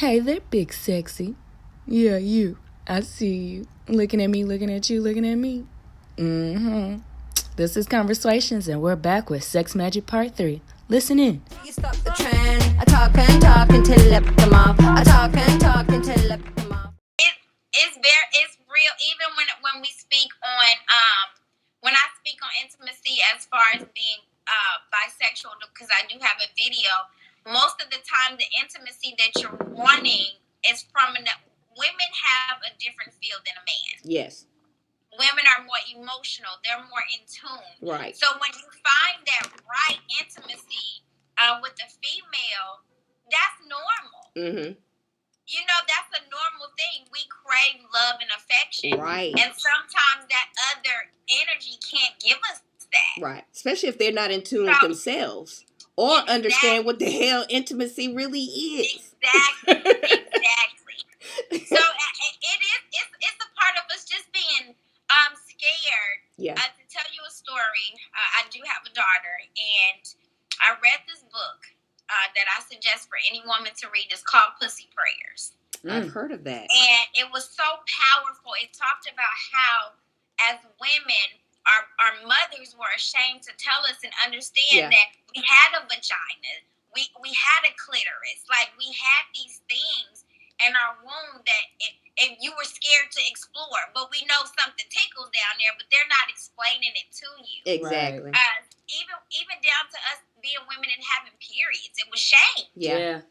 Hey there, big sexy. Yeah, you. I see you. Looking at me, looking at you, looking at me. This is Conversations, and we're back with Sex Magic Part 3. Listen in. You stop the trend. I talk until it left them off. I talk until it left them off. It's real. Even when we speak on when I speak on intimacy as far as being bisexual, because I do have a video. Most of the time, the intimacy that you're wanting is from women have a different feel than a man. Yes. Women are more emotional. They're more in tune. Right. So when you find that right intimacy with the female, that's normal. Mm-hmm. You know, that's a normal thing. We crave love and affection. Right. And sometimes that other energy can't give us that. Right. Especially if they're not in tune with themselves or understand what the hell intimacy really is. Exactly. So it's a part of us just being scared. Yeah. To tell you a story, I do have a daughter, and I read this book that I suggest for any woman to read. It's called Pussy Prayers. I've heard of that. And it was so powerful. It talked about how, as women, our mothers were ashamed to tell us and understand that we had a vagina. We had a clitoris. Like, we had these things in our womb that if you were scared to explore. But we know something tickles down there, but they're not explaining it to you. Exactly. Even down to us being women and having periods. It was shame. Yeah.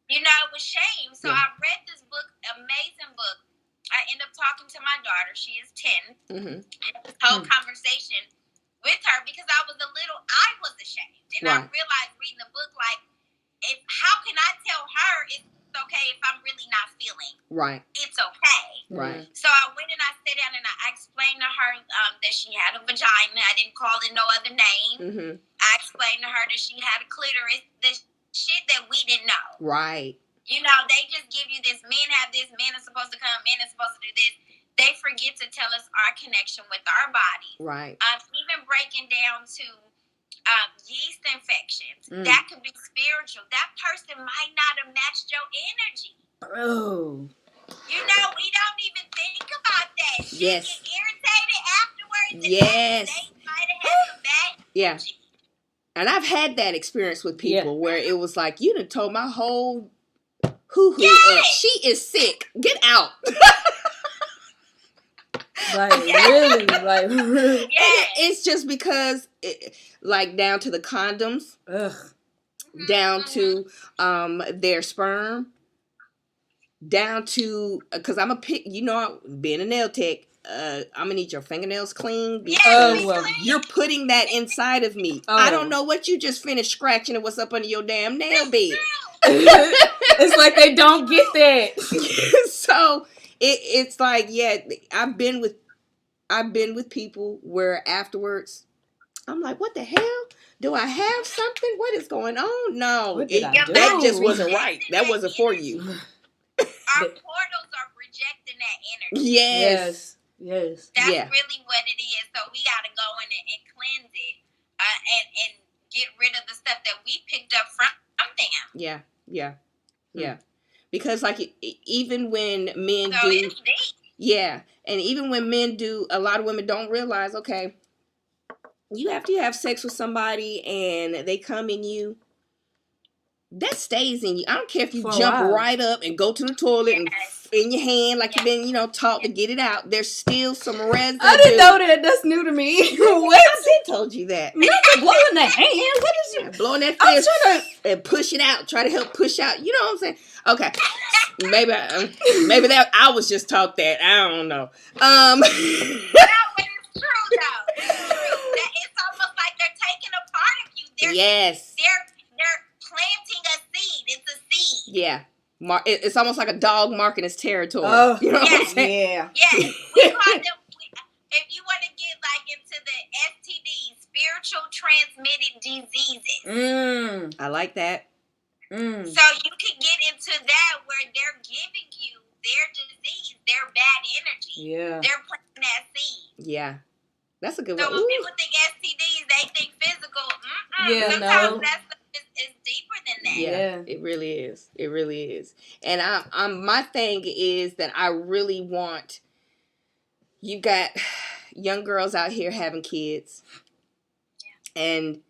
You know, it was shame. So I read this book, amazing book. I ended up talking to my daughter. She is 10. Mm-hmm. This whole conversation with her because I was ashamed. And I realized reading the book, like, how can I tell her it's okay if I'm really not feeling? Right. It's okay. Right. So I went and I sat down and I explained to her that she had a vagina. I didn't call it no other name. Mm-hmm. I explained to her that she had a clitoris. The shit that we didn't know. Right. You know, they just give you this, men have this, men are supposed to come, men are supposed to do this. They forget to tell us our connection with our bodies. Right. Even breaking down to yeast infections. That could be spiritual. That person might not have matched your energy. Bro. You know, we don't even think about that. Yes. You get irritated afterwards. Yes. They might have had some bad energy. And I've had that experience with people where it was like, you done told my whole hoo-hoo up. She is sick. Get out. Really? It's just because, like, down to the condoms, down to their sperm, down to, because I'm being a nail tech, I'm gonna need your fingernails clean because you're putting that inside of me. I don't know what you just finished scratching and what's up under your damn nail bed. It's like they don't get that. So it's like, I've been with people where afterwards I'm like, what the hell? Do I have something? What is going on? No, that just wasn't right. That wasn't for you. Our portals are rejecting that energy. Yes. That's really what it is. So we got to go in and cleanse it and get rid of the stuff that we picked up from them. Yeah. Because, like, even when men so it's deep. And even when men do, a lot of women don't realize, okay, you have to have sex with somebody and they come in you. That stays in you. I don't care if you jump right up and go to the toilet and in your hand like you've been, taught to get it out. There's still some residue. I didn't know that. That's new to me. What? I told you that. Not blowing the hand. What is it? Blowing that fist and push it out. Try to help push out. You know what I'm saying? Okay. Maybe that I was just taught that. I don't know. No, but it's true though. It's true. It's almost like they're taking a part of you. They're planting a seed. It's a seed. Yeah. It's almost like a dog marking its territory. You know what I'm saying? Yeah. We call them, if you want to get like into the STDs, spiritual transmitted diseases. I like that. So you can get into that where they're giving you their disease, their bad energy. Yeah. They're planting that seed. Yeah. That's a good one. So when people think STDs, they think physical. Yeah, sometimes that's it's deeper than that. Yeah, it really is. And I'm my thing is that I really want, you got young girls out here having kids, and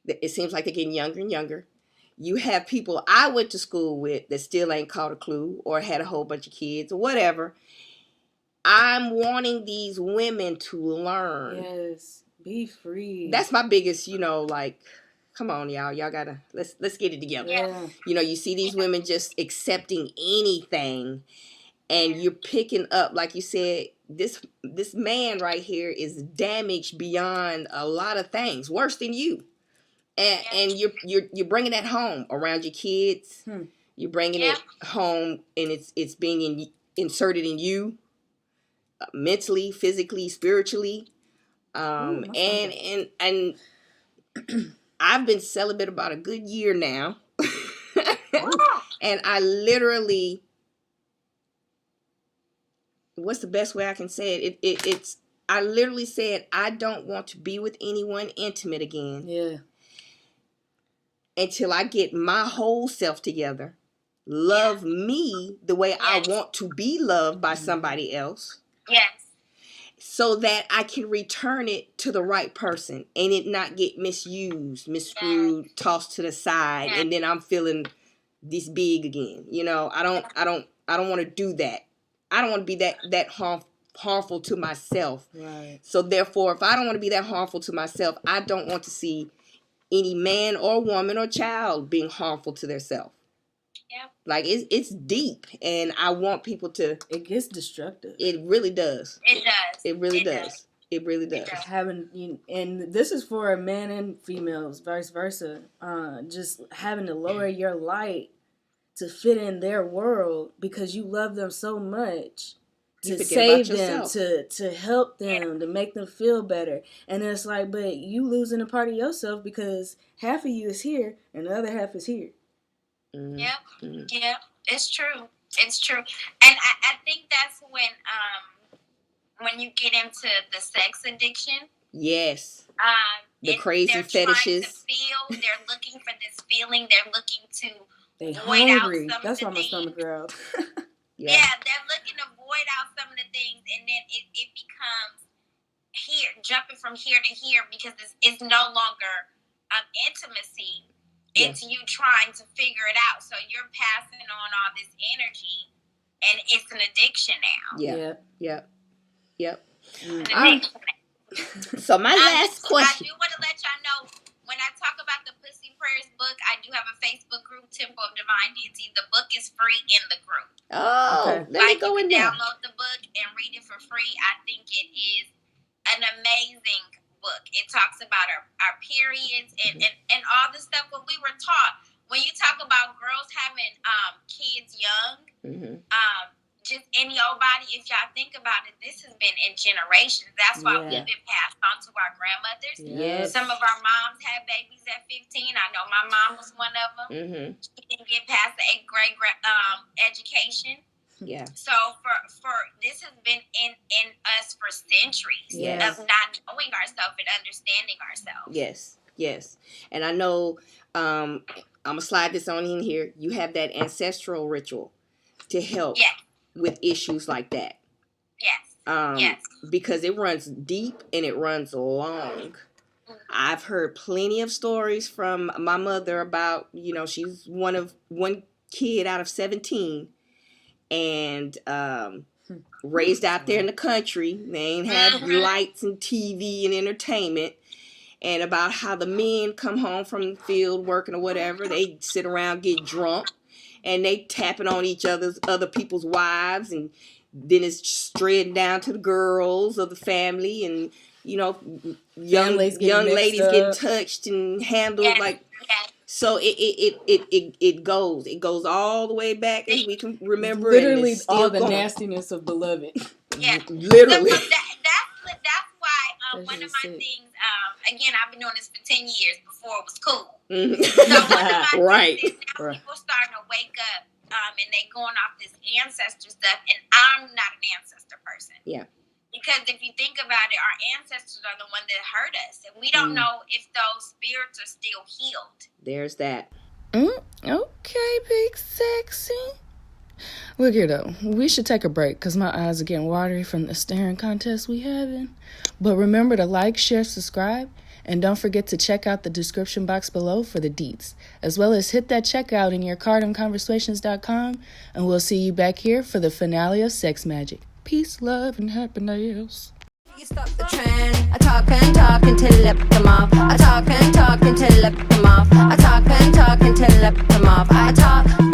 it seems like they're getting younger and younger. You have people I went to school with that still ain't caught a clue or had a whole bunch of kids or whatever. I'm wanting these women to learn. Yes, be free. That's my biggest, like, come on, y'all gotta let's get it together. Yeah. You see these women just accepting anything, and you're picking up, like you said, this man right here is damaged beyond a lot of things, worse than you. And you're bringing that home around your kids. You're bringing it home, and it's being inserted in you, mentally, physically, spiritually. And I've been celibate about a good year now. And I literally, what's the best way I can say it? It's I literally said I don't want to be with anyone intimate again. Yeah. Until I get my whole self together. Love me the way I want to be loved by somebody else. Yes. So that I can return it to the right person and it not get misused, miscrewed, tossed to the side, and then I'm feeling this big again. I don't want to do that. I don't want to be that harmful to myself. Right. So therefore, if I don't want to be that harmful to myself, I don't want to see any man or woman or child being harmful to their self. Yeah. Like it's deep, and I want people to. It gets destructive. It really does. It does. It really does. It really does. And this is for men and females, vice versa. Just having to lower your light to fit in their world because you love them so much. To save them, to help them, to make them feel better. And it's like, but you losing a part of yourself because half of you is here and the other half is here. Mm-hmm. Yep. Yep. It's true. It's true. And I think that's when you get into the sex addiction. Yes. The crazy fetishes. They're looking for this feeling. They're looking to they void hungry. Out some That's of why the my stomach growled. Yeah, they're looking to void out some of the things, and then it becomes jumping from here to here because it's no longer intimacy. It's you trying to figure it out. So you're passing on all this energy, and it's an addiction now. Yep. So my last question. I do want to let y'all know, when I talk about the Pussy Prayers book, I do have a Facebook group, Temple of Divine Deity. The book is free in the group. Oh, okay. Let me go in there. Download the book and read it for free. I think it is an amazing book. It talks about our periods and all the stuff that we were taught. When you talk about girls having kids young, just any old body, if y'all think about it, this has been in generations. That's why we've been passed on to our grandmothers. Yes. Some of our moms had babies at 15. I know my mom was one of them. She didn't get past the 8th grade education. Yeah. So for this has been in us for centuries of not knowing ourselves and understanding ourselves. Yes. And I know I'm gonna slide this on in here. You have that ancestral ritual to help with issues like that. Yes. Because it runs deep and it runs long. I've heard plenty of stories from my mother about, she's one kid out of 17 and raised out there in the country. They ain't had lights and TV and entertainment. And about how the men come home from the field working or whatever, they sit around, get drunk, and they tapping on other people's wives, and then it's straying down to the girls of the family, and young ladies get touched and handled So it goes all the way back as we can remember. Literally all the nastiness of Beloved. Yeah, literally. That's why one of my things. Again, I've been doing this for 10 years before it was cool. So one of my things is now people starting to wake up and they going off this ancestor stuff, and I'm not an ancestor person. Yeah. Because if you think about it, our ancestors are the ones that hurt us, and we don't know if those spirits are still healed. There's that. Okay, big sexy. Look here, though. We should take a break because my eyes are getting watery from the staring contest we having. But remember to like, share, subscribe, and don't forget to check out the description box below for the deets, as well as hit that checkout in your cardonconversations.com, and we'll see you back here for the finale of Sex Magic. Peace, love, and happiness. You stop the trend. I talk until I lip them off. I talk until I lip them off. I talk until I lip them off. I talk.